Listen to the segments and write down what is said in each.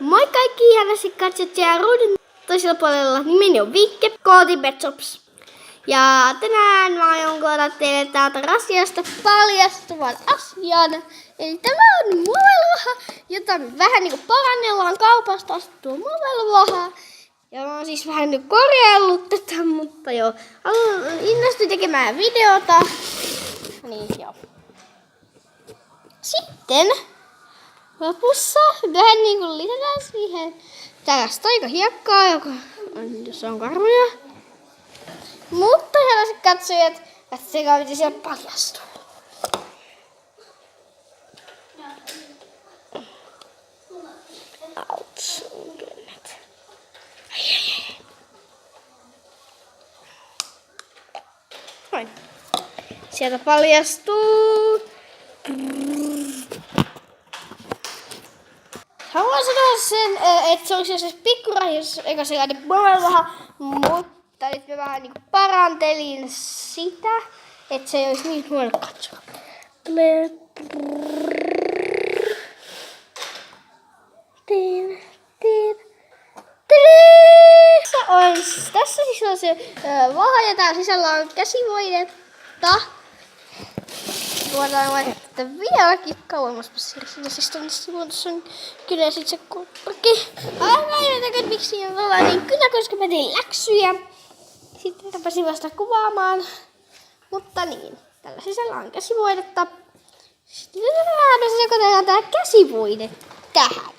Moi kaikki ihanasti katsojat ja ruudun toisella puolella nimeni on Vikke, koodin Pet Shops. Ja tänään mä aion koota teille täältä rasiasta paljastuvan asian. Eli tämä on muoviluoha, jota me vähän niinku parannellaan kaupasta ostettua muoviluohaa. Ja mä oon siis vähän nyt korjaillut tätä, mutta joo, innostuin tekemään videota. Niin joo. Sitten lopussa vähän niinku lisätään siihen tällaista taikahiekkaa, jossa on karvoja. Mutta sellaiset katsojat, katsokaa miten siellä paljastuu. Auts, kynnet. Noin. Sieltä paljastuu. Haluan sanoa sen, että se olisi siis pikkurahjus eikä sellainen muoviluoha, mutta nyt mä vähän niinku parantelin sitä, että se ei olisi niin huono katsoa. Tässä siis on se vaha ja täällä sisällä on käsivoidetta. Voidaan laittaa vieläkin kauemmas sinne siis tonne sivuun. Tuossa on kyllä sit se kuppakin. Aivan jotenkin miksi on niin kyllä, koska mä tein läksyjä. Sitten tapasin vasta kuvaamaan. Mutta niin, tällä sisällä on käsivoidetta. Sitten me sekoitetaan tää käsivoide tähän.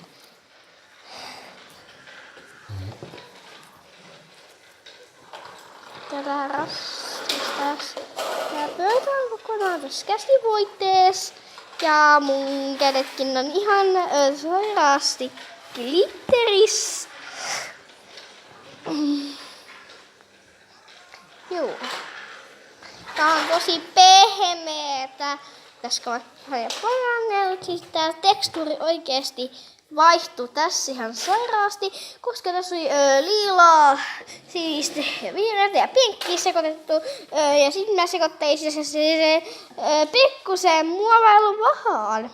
Tätä rastistas. Ja pöytä on kokonaan tässä käsivoiteessa. Ja mun kädetkin on ihan sairaasti glitteris. Joo. Tää on tosi pehmeetä. Tässä on vähän parannellut. Siis tää tekstuuri oikeesti vaihtui tässä ihan sairaasti, koska tässä oli liilaa, sinistä ja vihreätä ja pinkkiä sekoitettu. Ja sitten mä sekoittein se pikkusen muovailuvahaan.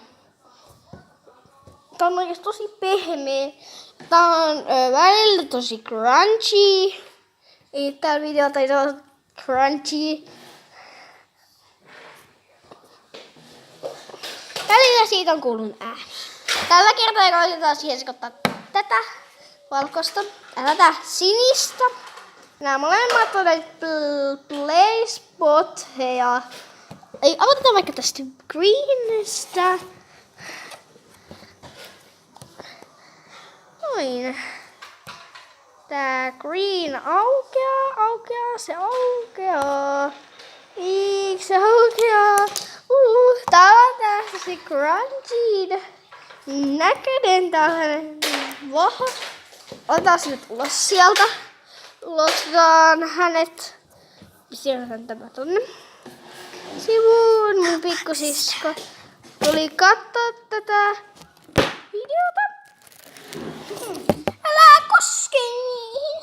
Tää on oikeesti tosi pehmeä. Tää on välillä tosi crunchy. Ei täällä videolla ei ole crunchy. Välillä siitä on kuulunut ääni. Tällä kertaa koitetaan siihen sekoittaa tätä valkoista ja tätä sinistä. Nämä molemmat on näitä Playspotteja. Ei, aloitetaan vaikka tästä greenistä. Noin. Tää green aukeaa, se aukeaa. Eikö se aukeaa? Tää on tästä crunchy näköinen tällainen vaha. Otetaan se nyt ulos sieltä. Ulostetaan hänet. Siirretään tämä tonne sivuun. Mun pikkusisko tuli katsoa tätä videota. Älä koske niihin.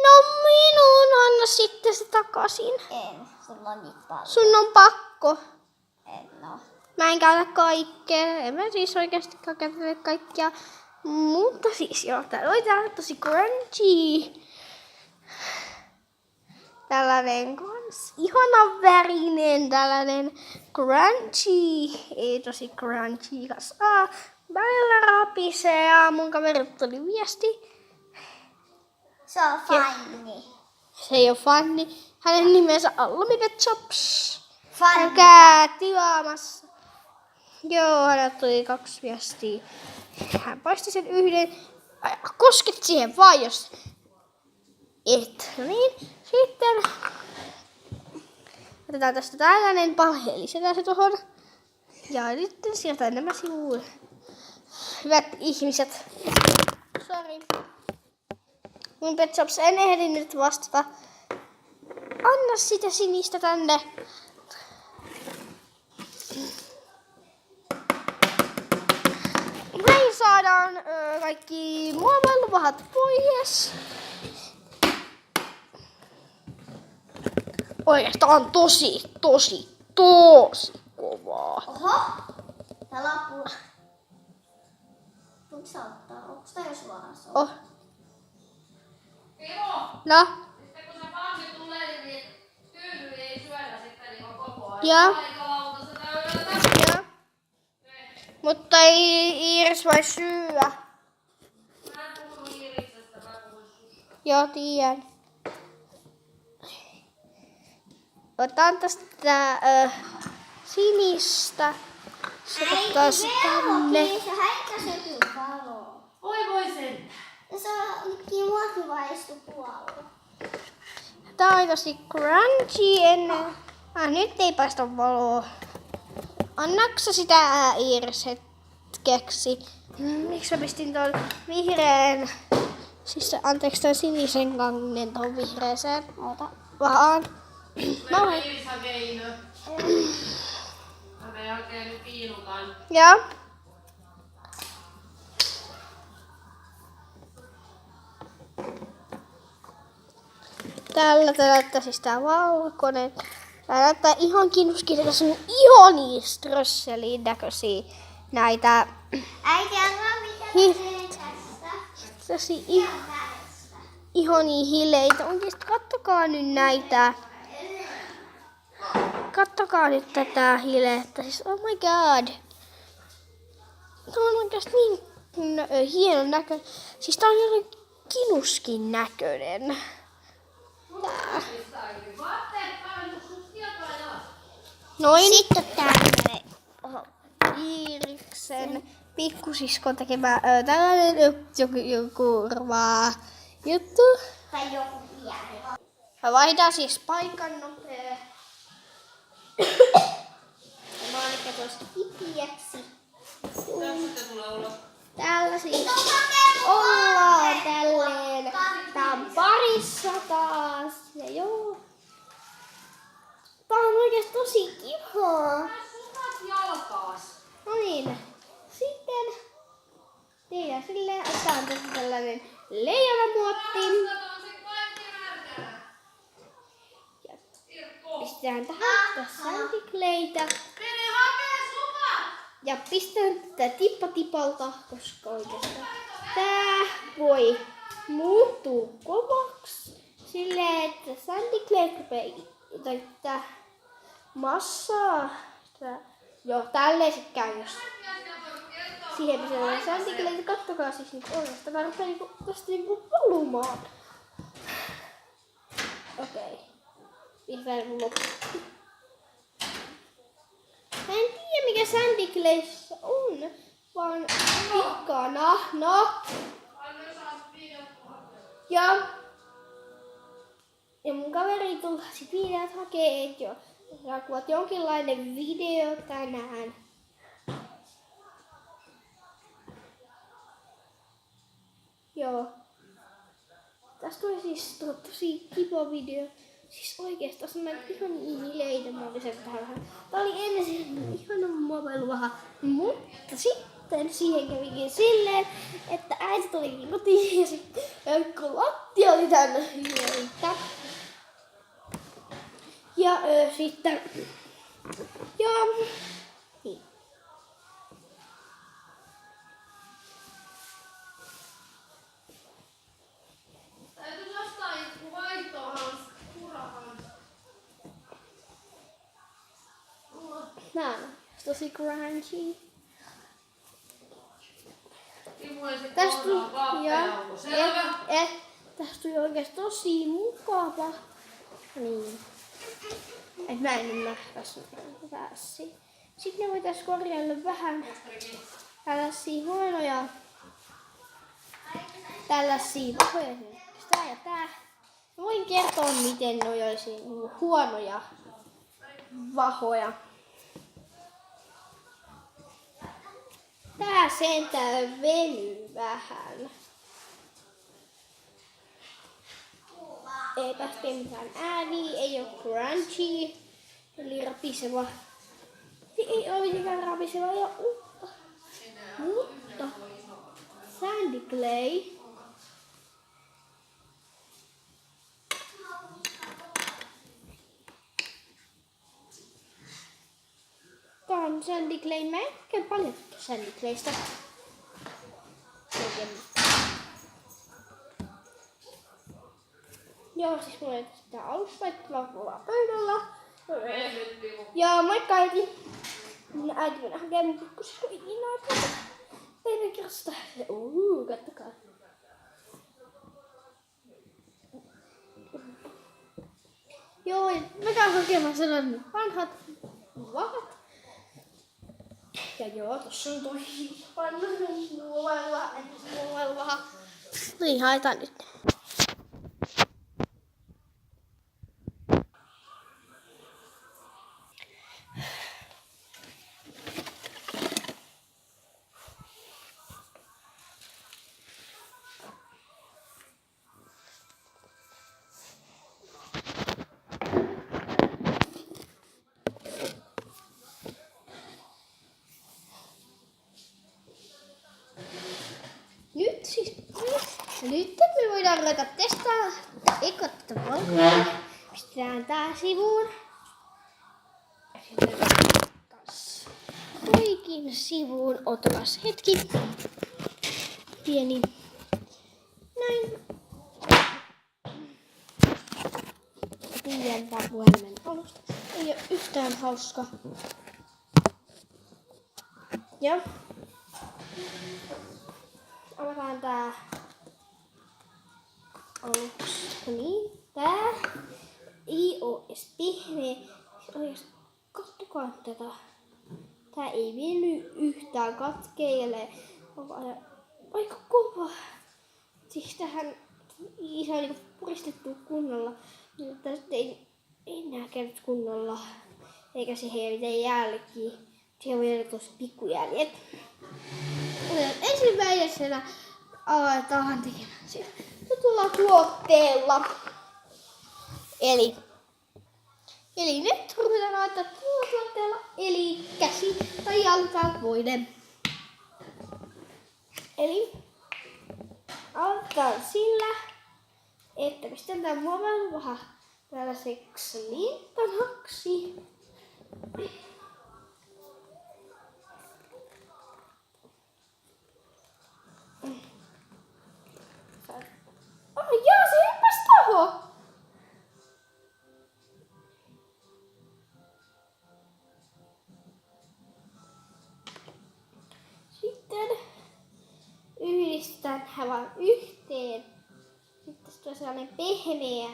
No minun anna sitten se takaisin. En, sulla on niin paljon. Sun on pakko. En oo. Mä en käytä kaikkea, en mä siis oikeastikaan käytä kaikkia, mutta siis joo, täällä oli täällä tosi crunchy. Tällainen kans ihanan värinen, tällainen crunchy, ei tosi crunchy, kas välillä rapisee ja mun kaverilta tuli viesti. Se on funny. Se ei oo funny, hänen nimensä on Lumi Pet Shops. Funny. Käykää tilaamassa. Joo, hänellä tuli 2 viestiä. Hän poisti sen yhden. Kosket siihen vaan, jos et. No niin, sitten otetaan tästä tällainen palhe, lisätään se tuohon. Ja sitten siirretään nämä sivuun. Hyvät ihmiset. Sori. Mun Pet Shops en ehdi nyt vastata. Anna sitä sinistä tänne. Näin saadaan kaikki muovailuvahat pois. Oikeastaan tosi kovaa. Oho. Ja loppuu. Voitko sä ottaa? Onko tää jo suorassa? Oh. Timo, No? sitten kun se pansi tulee, niin tyyny ei syödä sitten niin koko ajan. Joo. Aikalautasta täydeltä. Joo. Mutta ei Iiris voi syödä. Mä en puhunut Iiriksestä, mä puhuin susta. Joo, tiedän. Otan tästä sinistä. Se ottaa se tänne. Se häikäisee kyllä valoa. Voi sen. Ja se on kiva vaistu puolella. Tää on tosi crunchy ennen. Nyt ei paista valoa. Annaksa sitä Iiris hetkeksi? Miksi mä pistin tuon vihreän? Siis anteeksi toi sinisen kangen tuon vihreeseen. Ota. Vaan. Mä Mä voin. Iiris hakeino. Mä menen hakee nyt Kiinukan. Joo. Tällä näyttää siis tää valkoinen. Tää näyttää ihan kiinnoskin. Tässä on ihania strösselin näköisiä näitä. Äiti, anna mitä Hi- tästä. Tosi Tästä. ihania hileitä. Oikeesti kattokaa nyt näitä. Kattokaa nyt tätä hilettä. Siis oh my god. Tää on oikeesti niin hieno näköinen. Siis tää on jotenkin kinuskin näköinen. Tää. Vaatteet painu sut tietoa ja. Noin. Sitten tämmönen. Iiriksen pikkusiskon tekemä tällainen joku kurvaa juttu. Tai joku pieni. Mä vaihdan siis paikan nopea. Mä oon ehkä tuosta kipiäksi. Sitten tulee ulos. Täällä siis ollaan tälleen. Tää on parissa taas. Ja joo. Tää on oikeesti tosi kivaa. Sukat jalkaas. No niin. Sitten tehdään silleen, että tää on tosi tällainen leijonamuotti. Katsotaan se kaikki märkänä. Ja Irkko. pistetään tähän säntikleitä. Mene hakee sukat. Ja pistän tätä tippa tipalta, koska oikeastaan tää voi muuttua kovaksi. Silleen, että säntikleet rupeaa tätä massaa. Joo, tälleen se käy, jos siihen pistetään säntikleitä. Kattokaa siis nyt oikeastaan. Tää rupeaa tästä valumaan. Okei. Pistetään loppuun. Mä en tiedä mikä säntikleissä on, vaan pikana. No. Ja mun kaveri tulee sit videot hakee, et jo. Saakuvat jonkinlainen video tänään. Joo. Tästä tuli siis tosi kiva video. Siis oikeesti tässä on näitä ihan hileitä muoviset tähän. Tää oli ensin ihana muovailu vähän, mutta sitten siihen kävikin silleen, että äiti tulikin kotiin ja sitten kun lattia oli täynnä hileitä. Ja sitten, joo, niin. Täytyy ostaa joku vaihtohanska, kurahanska. Nää on tosi crunchy. Timo ei se Tästä tuli, kohdalla kappea. Selvä. tästä tuli oikeesti tosi mukava. Niin. Et mä en ymmärrä tässä päässä. Sitten ne voitais korjailla vähän tällaisia huonoja. Tällaisia vahoja. Tää ja tää. Mä voin kertoa miten ne olisi huonoja vahoja. Tää sentään venyy vähän. Ei päästä mitään ääniä, ei oo crunchy, eli rapiseva. Ei oo mitenkään rapiseva ja mutta Sandy Clay. Tää on Sandy Clay. Mä en paljon Sandy Claysta. tekemistä. Joo, siis mulla ei sitä aluspaikkalla pöydällä. Ja moikka äiti. Äiti mennä hakemaan mun pikkusisko Iinaa. Päiväkirjasta. Kattokaa. Joo, mä käyn hakemaan sellainen vanhat vahat. Ja joo, tossa on toi vanha vaha. Niin, haetaan nyt. Nyt me voidaan ruveta testaa tätä valkoa. Pistetään tää sivuun. Sitten taas toikin sivuun. Otakas hetki. Pieni. Näin. Tiedän tää puhelimen alusta. Ei oo yhtään hauska. Ja. Avataan tää aluksi. Niin, tää iOS pihmeä. Oikeesti kattokaa tätä. Tää ei veny yhtään, katkeilee. Aika kova. Siis tähän se on niinku puristettu kunnolla. Mutta tästä ei enää käynyt kunnolla. Eikä se hei mitään jälkiä. Siihen voi jäädä tossa pikkujäljet. Ensimmäisenä aletaan tekemään sitä. Se tullaan tuotteella. Eli nyt ruvetaan laittaa tuotteella. Eli käsi tai jalkavoiden. Eli aloitetaan sillä, että pistetään muovailun vähän tällaiseksi lintanaksi. Joo, se hyppäsi tohon! Sitten yhdistetään tähän vaan yhteen. Sitten se tulee sellainen pehmeä.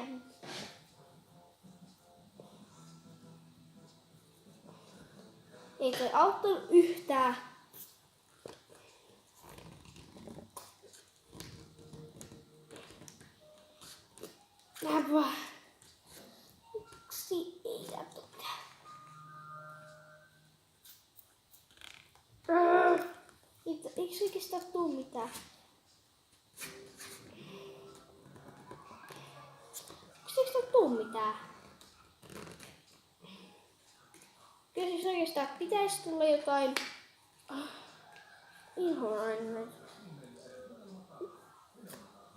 Ei toi auttanut yhtään. Näin vaan. Miksi ei tartu mitään? Eikö se oikeastaan tuu mitään? Eikö se tuu mitään? Kyllä siis oikeastaan pitäisi tulla jotain ihoainen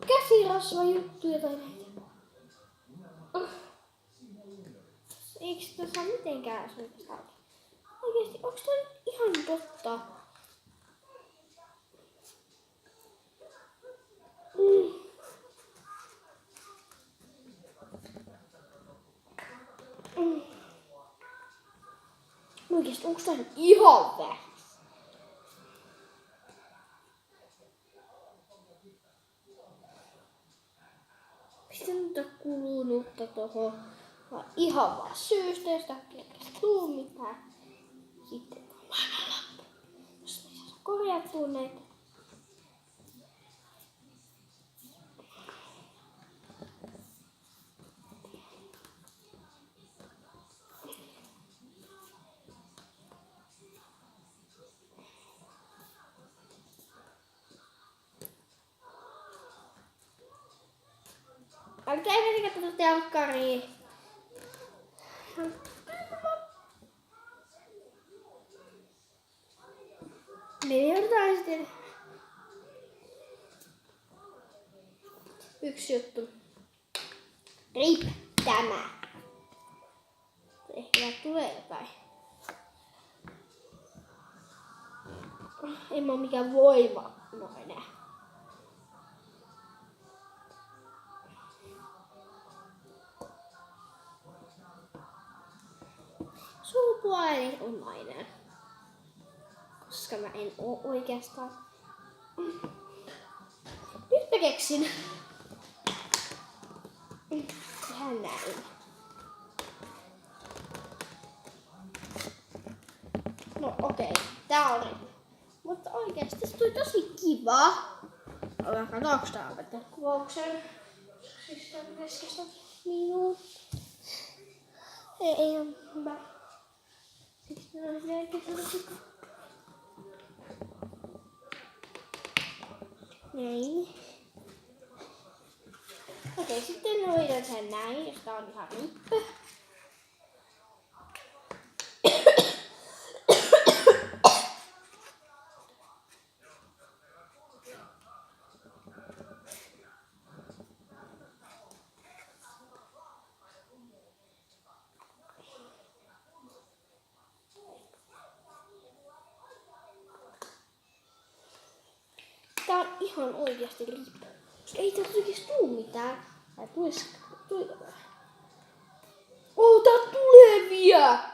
käsirasva juttuja tai näitä. Eikö tässä ole mitenkään oikeastaan? Oikeesti, onks tää nyt ihan totta? Oikeesti, onks tää nyt ihan vähäs? Pistän tätä kulunutta tohon. Vaan ihan vaan syystä, jos takia tuu mitään. Sitten maailmanloppu. Jos ei saa korjattua näitä. Älkää vetäkää tätä telkkaria. Me joudutaan sitten yksi juttu. Rip tämä. Ehkä tulee jotain. En mä oo mikään voima. No enää. puoleni on nainen. Koska mä en oo oikeastaan. Nyt mä keksin. Tehdään näin. No okei, tää oli. Mutta oikeesti se tuli tosi kiva. Katsoks tää opettaa kuvauksen? Siis tää keskestä minuun. Ei oo hyvä. Siis tää on selkeästi. Näin. Okei, sitten hoidan sen näin, jos tää on ihan riippä. Tää on ihan oikeasti riippä. Ei täältä oikeesti tuu mitään. Tai täältä tulee vielä!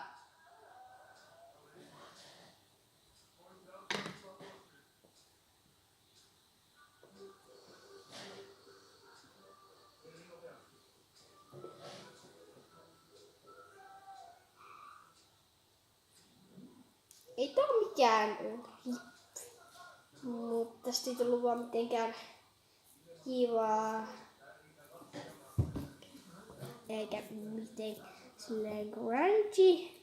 Ei tää oo mikään mutta tästä ei tullut vaan mitenkään kivaa. Eikä miten silleen grungy.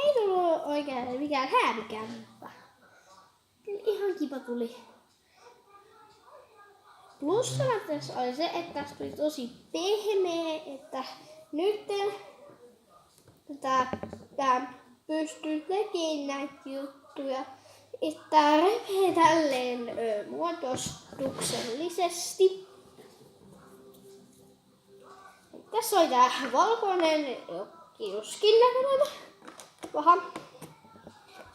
Ei tullut oikein mikään häävikään, mutta ihan kiva tuli. Plussana tässä oli se, että tästä tuli tosi pehmeä, että nyt tää pystyy tekemään näitä juttuja, että repee tälleen muodostuksellisesti. Tässä oli tää valkoinen kiuskin näköinen. Paha.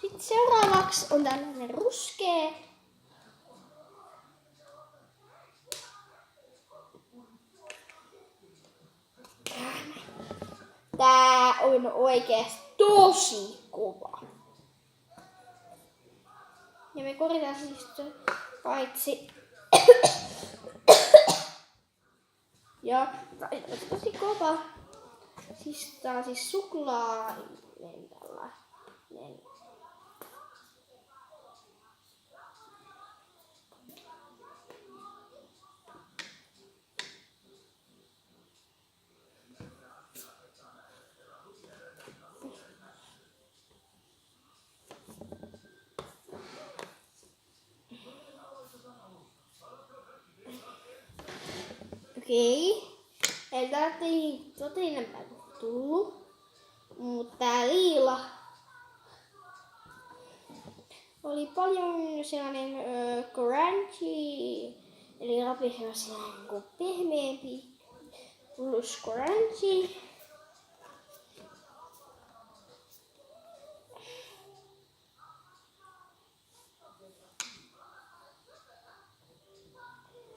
Sitten seuraavaksi on tällainen ruskea. Tää on oikeesti tosi kova. Ja me korjataan siis paitsi. Ja tää on tosi kova. Siis tää on siis suklainen tällainen. Okei. Eli täältä ei enempää tullut. Mutta tää liila oli paljon sellainen crunchy. Eli rapi on sellainen kuin pehmeämpi. Plus crunchy.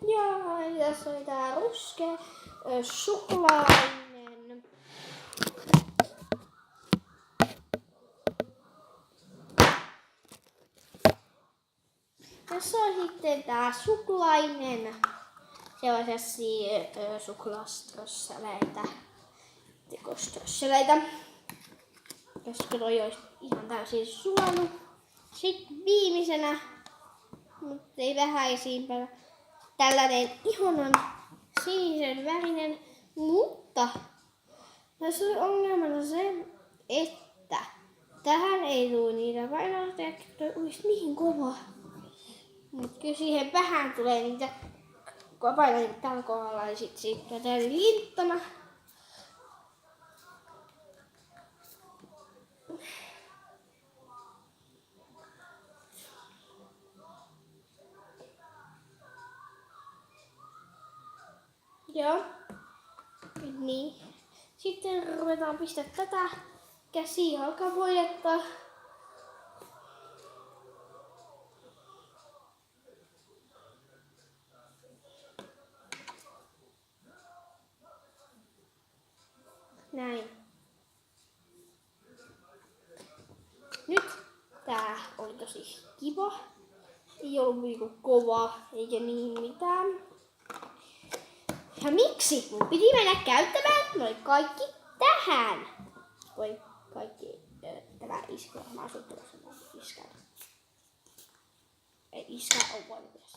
Ja tässä oli tää ruskea suklainen. Tässä on sitten tää suklainen. Sellaisia suklaaströsseleitä. Tekoströsseleitä. Koska toi olisi ihan täysin sulanut. Sitten viimeisenä, mutta ei vähäisimpänä, tällainen ihanan sinisen värinen, mutta tässä oli ongelmana se, että tähän ei tule niitä painoja, että toi olisi niin kova. Mutta kyllä siihen vähän tulee niitä painoja tällä kohdalla ja sitten tää oli linttana. Joo. Niin. Sitten ruvetaan pistää tätä käsijalkavoidetta. Näin. Nyt tää oli tosi kiva. Ei ollut niinku kova eikä niin mitään. Ja miksi? Mun piti mennä käyttämään noi kaikki tähän. Voi kaikki tämä iskä. Mä asun tuossa iskällä. Ei, iskä on valmis.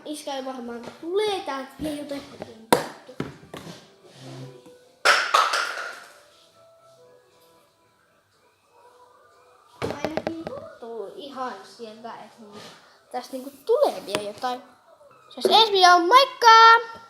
Iskä varmaan tulee täältä jotain. Ainakin tuntuu ihan sieltä, että tästä niinku tulee vielä jotain. Se olisi ensi video, moikka!